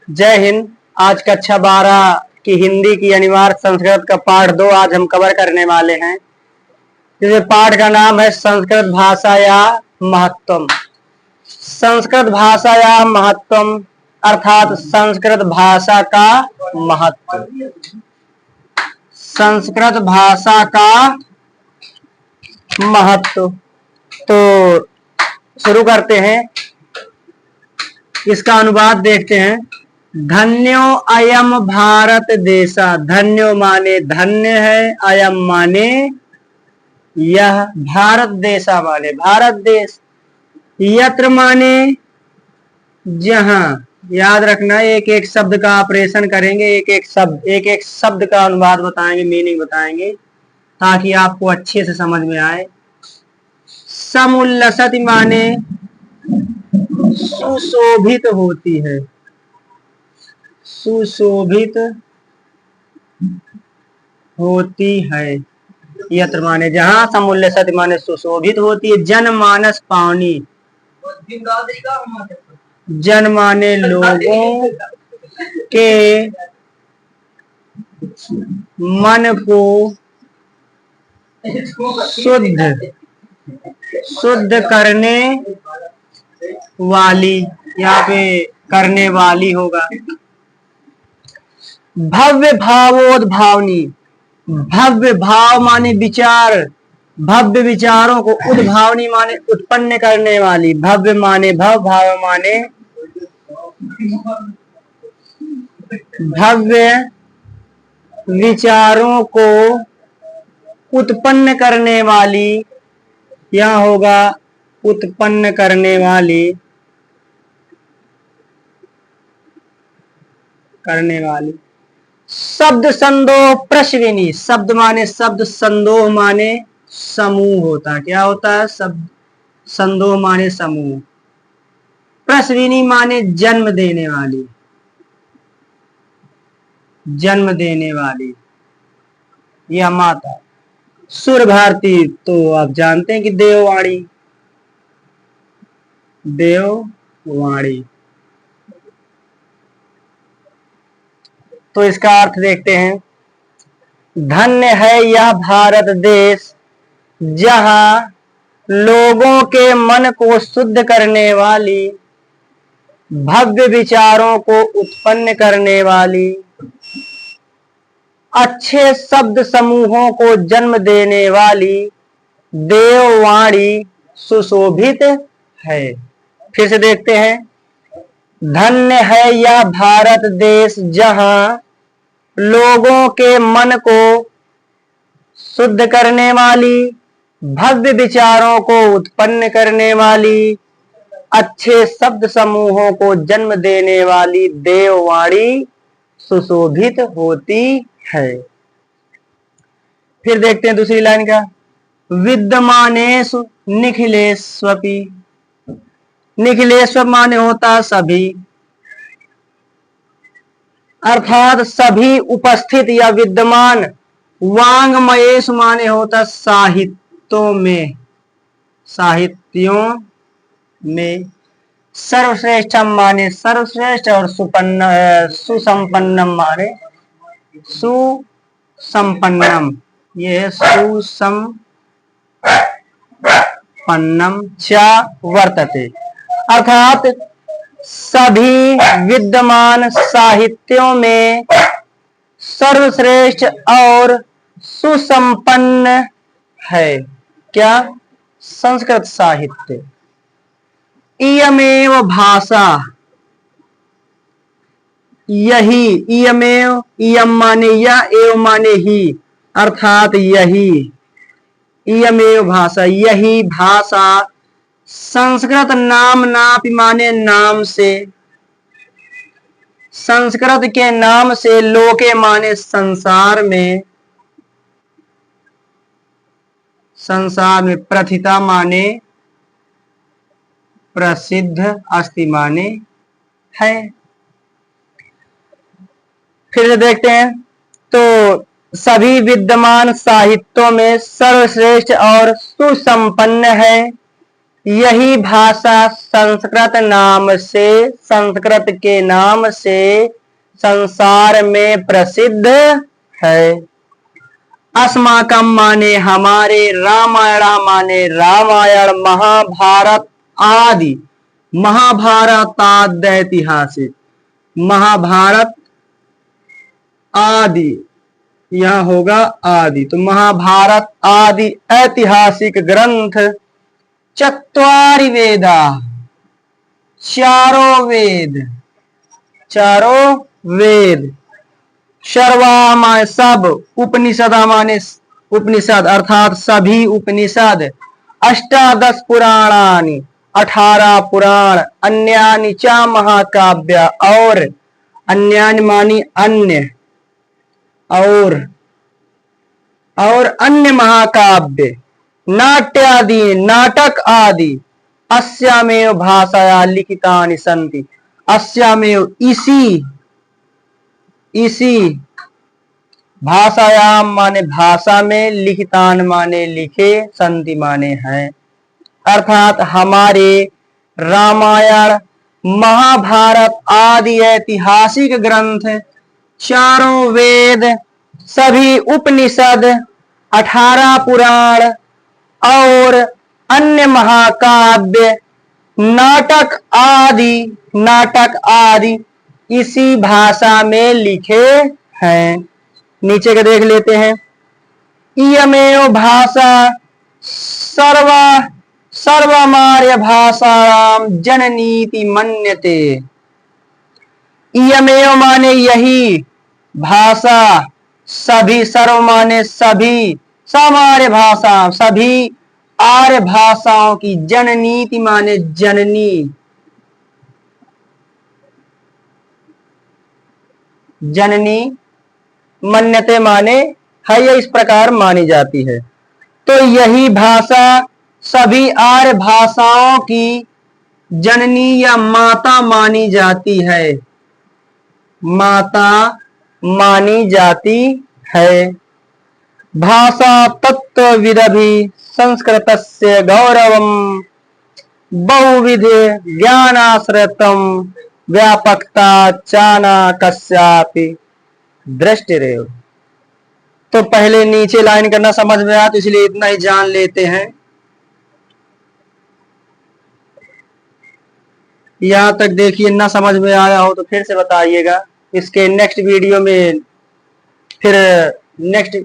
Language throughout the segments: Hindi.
जय हिंद। आज कक्षा 12 की हिंदी की अनिवार्य संस्कृत का पाठ 2 आज हम कवर करने वाले हैं। इस पाठ का नाम है संस्कृत भाषा या महत्वम। संस्कृत भाषा या महत्वम अर्थात संस्कृत भाषा का महत्व। संस्कृत भाषा का महत्व। तो शुरू करते हैं, इसका अनुवाद देखते हैं। धन्यो अयम भारत देशा। धन्यो माने धन्य है, अयम माने यह, भारत देशा माने भारत देश, यत्र माने जहां। याद रखना, एक एक शब्द का ऑपरेशन करेंगे, एक एक शब्द का अनुवाद बताएंगे, मीनिंग बताएंगे ताकि आपको अच्छे से समझ में आए। समुल्लसति माने सुशोभित होती है, सुशोभित होती है। यत्र माने जहां, समुल्लसति माने सुशोभित होती है। जनमानस पावनी, जन माने लोगों के मन को शुद्ध करने वाली, यहाँ पे करने वाली होगा। भव्य भावोद्भावनी। भव्य भाव माने विचार, भव्य विचारों को, उद्भावनी माने उत्पन्न करने वाली। भव्य माने भव, भाव माने भव्य विचारों को उत्पन्न करने वाली, यहाँ होगा उत्पन्न करने वाली, करने वाली। शब्द संदोह प्रश्विनी। शब्द माने शब्द, संदोह माने समूह होता है। क्या होता है? शब्द संदोह माने समूह। प्रश्विनी माने जन्म देने वाली, जन्म देने वाली या माता। सुर भारती तो आप जानते हैं कि देववाणी, देववाणी। तो इसका अर्थ देखते हैं। धन्य है यह भारत देश जहां लोगों के मन को शुद्ध करने वाली, भव्य विचारों को उत्पन्न करने वाली, अच्छे शब्द समूहों को जन्म देने वाली देववाणी सुशोभित है। फिर से देखते हैं। धन्य है यह भारत देश जहां लोगों के मन को शुद्ध करने वाली, भव्य विचारों को उत्पन्न करने वाली, अच्छे शब्द समूहों को जन्म देने वाली देववाणी सुशोभित होती है। फिर देखते हैं दूसरी लाइन का। विद्यमानेषु निखिलेष्वपि। निखिलेश्वर माने होता सभी, अर्थात सभी उपस्थित या विद्यमान। वांग्मयेश माने होता साहित्यों में, साहित्यों में। सर्वश्रेष्ठम माने सर्वश्रेष्ठ, और सुसंपन्नम माने सुसंपन्नम। ये है सुसंपन्नम च वर्तते, अर्थात सभी विद्यमान साहित्यों में सर्वश्रेष्ठ और सुसंपन्न है। क्या? संस्कृत साहित्य। इयमेव भाषा, यही, इयमेव, इयम माने यह, एव माने ही, अर्थात यही। इयमेव भाषा, यही भाषा। संस्कृत नाम नापि माने नाम से, संस्कृत के नाम से। लोके माने संसार में, संसार में। प्रथिता माने प्रसिद्ध, अस्ति माने है। फिर से देखते हैं। तो सभी विद्यमान साहित्यों में सर्वश्रेष्ठ और सुसंपन्न है। यही भाषा संस्कृत के नाम से संसार में प्रसिद्ध है। अस्माकम माने हमारे, रामायण माने रामायण, महाभारत आदि, महाभारत आदि ऐतिहासिक, महाभारत आदि, यहां होगा आदि, तो महाभारत आदि ऐतिहासिक ग्रंथ, चत्वारि वेदा, चारों वेद, चारों वेद, सर्वा माने सब, उपनिषदा माने उपनिषद अर्थात सभी उपनिषद, अष्टादश पुराणानि 18 पुराण, अन्यानि च महाकाव्य, और अन्यानि मानी अन्य, और अन्य महाकाव्य, नाट्यादि नाटक आदि, अस्यामेव भाषाया लिखितानि सन्ति, अस्यामेव इसी भाषायाम माने भाषा में, लिखितान माने लिखे, संति माने हैं, अर्थात हमारे रामायण महाभारत आदि ऐतिहासिक ग्रंथ, चारों वेद, सभी उपनिषद, 18 पुराण और अन्य महाकाव्य, नाटक आदि इसी भाषा में लिखे हैं। नीचे के देख लेते हैं। इयमेव भाषा सर्वमार्य भाषाणां जननीति मन्यते। इयमेव माने यही भाषा, सभी, सर्व माने सभी, सामार्य भाषा सभी आर्य भाषाओं की, जननीति माने जननी, जननी, मन्यते माने है, ये इस प्रकार मानी जाती है। तो यही भाषा सभी आर्य भाषाओं की जननी या माता मानी जाती है, माता मानी जाती है। भाषा तत्त्वविदभिः संस्कृतस्य गौरवं बहुविध ज्ञानाश्रितं व्यापकता चाना कस्यापि दृष्टिरेव। तो पहले नीचे लाइन करना समझ में आया, तो इसलिए इतना ही जान लेते हैं। यहां तक देखिए, ना समझ में आया हो तो फिर से बताइएगा। इसके नेक्स्ट वीडियो में फिर नेक्स्ट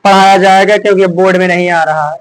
पढ़ाया जाएगा, क्योंकि बोर्ड में नहीं आ रहा है।